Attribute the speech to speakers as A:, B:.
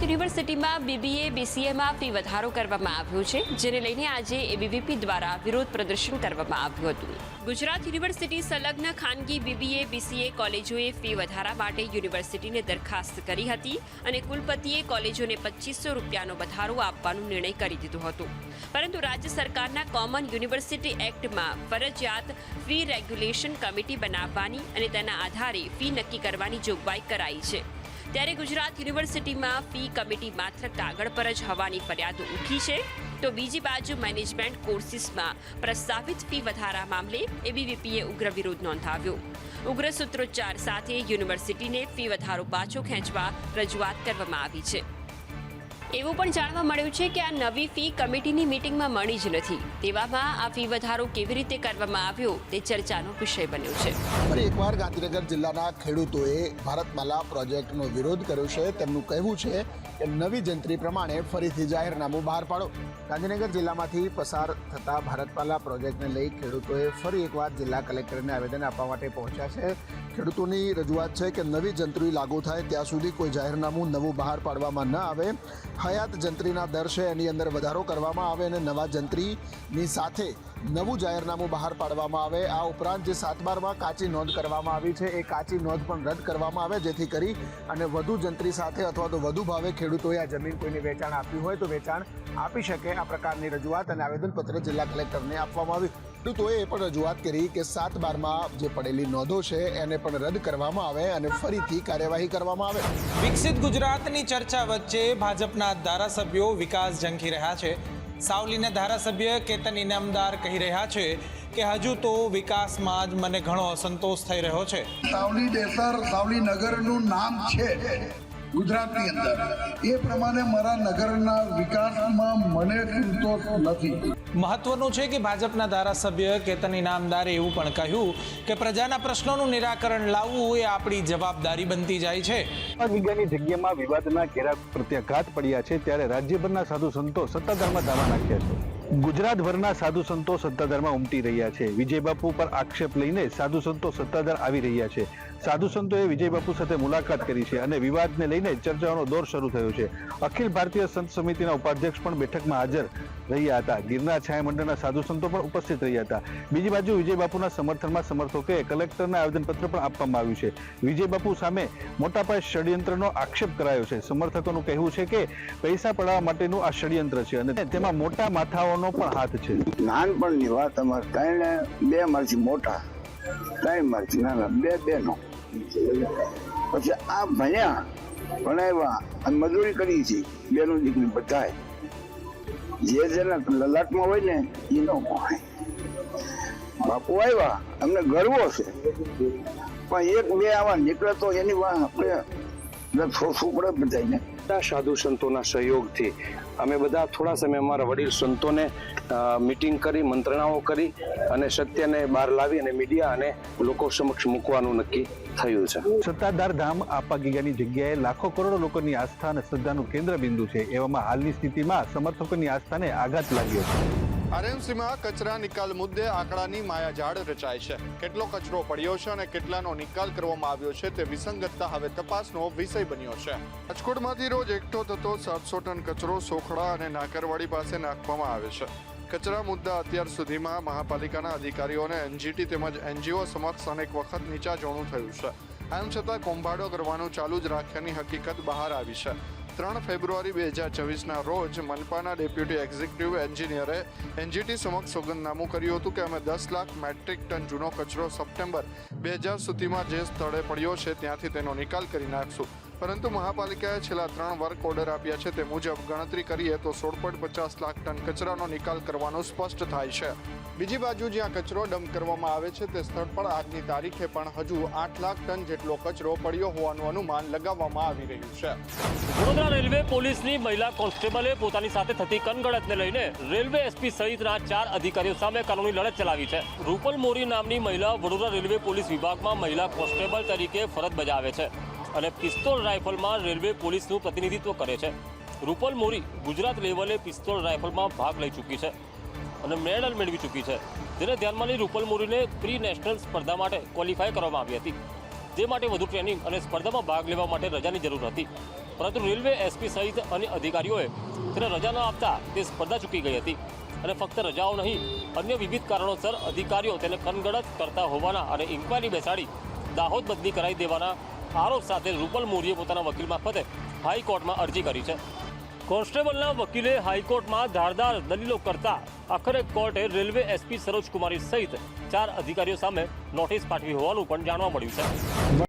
A: યુનિવર્સિટીમાં BBA બીસીએમાં fee વધારો કરવામાં આવ્યો છે, જેને લઈને આજે એબીવીપી દ્વારા વિરોધ પ્રદર્શન કરવામાં આવ્યું હતું. ગુજરાત યુનિવર્સિટી સંલગ્ન ખાનગી બીબીએ બીસીએ કોલેજોએ ફી વધારા માટે યુનિવર્સિટીને દરખાસ્ત કરી હતી અને કુલપતિએ કોલેજોને 2500 રૂપિયાનો વધારો આપવાનો નિર્ણય કરી દીધો હતો. પરંતુ રાજ્ય સરકારના કોમન યુનિવર્સિટી એક્ટમાં ફરજિયાત ફી રેગ્યુલેશન કમિટી બનાવવાની અને તેના આધારે ફી નક્કી કરવાની જોગવાઈ કરાઈ છે. ત્યારે ગુજરાત યુનિવર્સિટીમાં ફી કમિટી માત્ર કાગળ પર જ હોવાની ફરિયાદો ઉઠી છે, તો બીજી બાજુ મેનેજમેન્ટ કોર્સિસમાં પ્રસ્તાવિત ફી વધારા મામલે એબીવીપીએ ઉગ્ર વિરોધ નોંધાવ્યો. ઉગ્ર સૂત્રોચ્ચાર સાથે યુનિવર્સિટીને ફી વધારો પાછો ખેંચવા રજૂઆત કરવામાં આવી છે. એવું પણ જાણવા મળ્યું છે કે આ નવી ફી કમિટીની મીટિંગમાં મળી જ નથી. તેવામાં આ ફી વધારો કેવી રીતે કરવામાં આવ્યો તે ચર્ચાનો વિષય બન્યો છે.
B: ફરી એકવાર ગાંધીનગર જિલ્લાના ખેડૂતોએ ભારતમાલા પ્રોજેક્ટનો વિરોધ કર્યો છે. તેમનું કહેવું છે કે નવી જંત્રી પ્રમાણે ફરીથી જાહેરનામું બહાર પાડો. ગાંધીનગર જિલ્લામાંથી પસાર થતા ભારતમાલા પ્રોજેક્ટને લઈ ખેડૂતોએ ફરી એકવાર જિલ્લા કલેક્ટરને આવેદન આપવા માટે પહોંચ્યા છે. ખેડૂતોની રજૂઆત છે કે નવી જંત્રી લાગુ થાય ત્યાં સુધી કોઈ જાહેરનામું નવું બહાર પાડવામાં ન આવે. હયાત જંત્રીના દર છે એની અંદર વધારો કરવામાં આવે અને નવા જંત્રીની સાથે નવું જાહેરનામું બહાર પાડવામાં આવે. આ ઉપરાંત જે 7/12માં કાચી નોંધ કરવામાં આવી છે એ કાચી નોંધ પણ રદ કરવામાં આવે, જેથી કરી અને વધુ જંત્રી સાથે અથવા તો વધુ ભાવે ખેડૂતોએ આ જમીન કોઈને વેચાણ આપ્યું હોય તો વેચાણ આપી શકે. આ પ્રકારની રજૂઆત અને આવેદનપત્ર જિલ્લા કલેક્ટરને આપવામાં આવ્યું. ખેડૂતોએ એ પણ રજૂઆત કરી કે 7/12માં જે પડેલી નોંધો છે એને પણ રદ કરવામાં આવે અને ફરીથી કાર્યવાહી કરવામાં આવે.
C: વિકસિત ગુજરાતની ચર્ચા વચ્ચે ભાજપના ધારાસભ્યો વિકાસ ઝંખી રહ્યા છે. સાવલીના ધારાસભ્ય કેતન ઇનામદાર કહી રહ્યા છે કે હજુ તો વિકાસમાં જ મને ઘણો અસંતોષ થઈ રહ્યો છે.
D: સાવલી દેસર સાવલી નગરનું નામ છે ગુજરાતની અંદર, એ પ્રમાણે મારા નગરના વિકાસમાં મને સંતોષ નથી.
C: મહત્વનું છે કે ભાજપના ધારાસભ્ય કેતન ઇનામદારે એવું પણ કહ્યું કે પ્રજાના પ્રશ્નોનું નિરાકરણ લાવવું એ આપણી જવાબદારી બનતી જાય છે.
E: જગ્યાની જગ્યામાં વિવાદના ઘેરા પ્રત્યાઘાત પડ્યા છે, ત્યારે રાજ્યભરના સાધુ સંતો સત્તાધારમાં દાવા નાખ્યા છે. ગુજરાતભરના સાધુ સંતો સત્તાધારમાં ઉમટી રહ્યા છે. વિજય બાપુ પર આક્ષેપ લઈને સાધુ સંતો સત્તાધાર આવી રહ્યા છે. સાધુ સંતોએ વિજય બાપુ સાથે મુલાકાત કરી છે અને વિવાદને લઈને ચર્ચાઓનો દોર શરૂ થયો છે. અખિલ ભારતીય સંત સમિતિના ઉપાધ્યક્ષ પણ બેઠકમાં હાજર રહ્યા હતા. ગિરનાર છાયા મંડળના સાધુ સંતો પણ ઉપસ્થિત રહ્યા હતા. બીજી બાજુ વિજય બાપુના સમર્થનમાં સમર્થકોએ કલેક્ટરને આવેદનપત્ર પણ આપવામાં આવ્યું છે. વિજય બાપુ સામે મોટા પાયે ષડયંત્રનો આક્ષેપ કરાયો છે. સમર્થકોનું કહેવું છે કે પૈસા પડાવવા માટેનું આ ષડયંત્ર છે અને તેમાં મોટા માથાઓનો પણ હાથ છે.
F: નાનપણની વાત અમારે ત્રણે 2 મારથી મોટા, 3 મારથી નાના, 2 નો. પછી આ ભણાવ્યા અને મજૂરી કરી છે. 2 નું દીકરી બધાય જે જેના લલાટમાં હોય ને એ નો કહેવાય. બાપુ આવ્યા અમને ગર્વો છે, પણ 1-2 આવા નીકળે તો એની વાત આપણે થોડું પડે બધાને.
G: સાધુ સંતોના સહયોગથી અમે બધા થોડા સમય અમારા વડીલ સંતોને મીટિંગ કરી, મંત્રણાઓ કરી અને સત્યને બહાર લાવી અને મીડિયા અને લોકો સમક્ષ મૂકવાનું નક્કી થયું છે.
E: સત્તાધાર ધામ આપા ગીગાની જગ્યાએ લાખો કરોડો લોકોની આસ્થા અને શ્રદ્ધાનું કેન્દ્ર બિંદુ છે. એવામાં હાલની સ્થિતિમાં સમર્થકોની આસ્થાને આઘાત લાગ્યો છે.
H: આરએમસીમાં કચરા નિકાલ મુદ્દે આંકડાની માયાજાળ રચાય છે. કેટલો કચરો પડ્યો છે અને કેટલાનો નિકાલ કરવામાં આવ્યો છે તે વિસંગતતા હવે તપાસનો વિષય બન્યો છે. રાજકોટમાંથી રોજ એકઠો થતો 700 ટન કચરો સોખડા અને નાકરવાડી પાસે નાખવામાં આવે છે. કચરા મુદ્દા અત્યાર સુધીમાં મહાપાલિકાના અધિકારીઓ અને એનજીટી તેમજ એનજીઓ સમક્ષ અનેક વખત નીચાજોણું થયું છે. આમ છતાં કૌભાંડો કરવાનું ચાલુ જ રાખ્યાની હકીકત બહાર આવી છે. 3 ફેબ્રુઆરી 2024ના રોજ મનપાના ડેપ્યુટી એક્ઝિક્યુટિવ એન્જિનિયરે એનજીટી સમક્ષ સોગંદનામું કર્યું હતું કે અમે 10 લાખ મેટ્રિક ટન જૂનો કચરો સપ્ટેમ્બર 2000 સુધીમાં જે સ્થળે પડ્યો છે ત્યાંથી તેનો નિકાલ કરી નાખશું. પરંતુ મહાપાલિકાએ છેલ્લા 3 વર્ક ઓર્ડર આપ્યા છે તે મુજબ ગણતરી કરીએ તો 16.50 લાખ ટન કચરાનો નિકાલ કરવાનું સ્પષ્ટ થાય છે. બીજી બાજુ જ્યાં કચરો ડમ્પ કરવામાં આવે છે તે સ્થળ પર આજની તારીખે પણ હજુ 8 લાખ ટન જેટલો કચરો પડ્યો હોવાનું અનુમાન લગાવવામાં આવી રહ્યું છે.
I: વડોદરા રેલવે પોલીસની મહિલા કોન્સ્ટેબલે પોતાની સાથે થતી કનગણતને લઈને રેલવે એસપી સહિતના 4 અધિકારીઓ સામે કાનૂની લડત ચલાવી છે. રૂપલ મોરી નામની મહિલા વડોદરા રેલવે પોલીસ વિભાગમાં મહિલા કોન્સ્ટેબલ તરીકે ફરજ બજાવે છે અને પિસ્તોલ રાઇફલમાં રેલવે પોલીસનું પ્રતિનિધિત્વ કરે છે. રૂપલ મોરી ગુજરાત લેવલે પિસ્તોલ રાઇફલમાં ભાગ લઈ ચૂકી છે અને મેડલ મેળવી ચૂકી છે, જેને ધ્યાનમાં લઈ રૂપલ મોરીને પ્રી નેશનલ સ્પર્ધા માટે ક્વોલિફાય કરવામાં આવી હતી. જે માટે વધુ ટ્રેનિંગ અને સ્પર્ધામાં ભાગ લેવા માટે રજાની જરૂર હતી. પરંતુ રેલવે એસપી સહિત અન્ય અધિકારીઓએ તેને રજા ન આપતા તે સ્પર્ધા ચૂકી ગઈ હતી અને ફક્ત રજાઓ નહીં, અન્ય વિવિધ કારણોસર અધિકારીઓ તેને કનગડત કરતા હોવાના અને ઇન્કવાયરી બેસાડી દાહોદ બદલી કરાવી દેવાના આરોપ સાથે રૂપલ મોરીએ પોતાના વકીલ મારફતે હાઈકોર્ટમાં અરજી કરી છે. કોન્સ્ટેબલના વકીલે હાઈકોર્ટમાં ધારદાર દલીલો કરતા આખરે કોર્ટે રેલવે એસપી સરોજ કુમારી સહિત 4 અધિકારીઓ સામે નોટિસ પાઠવી હોવાનું પણ જાણવા મળ્યું છે.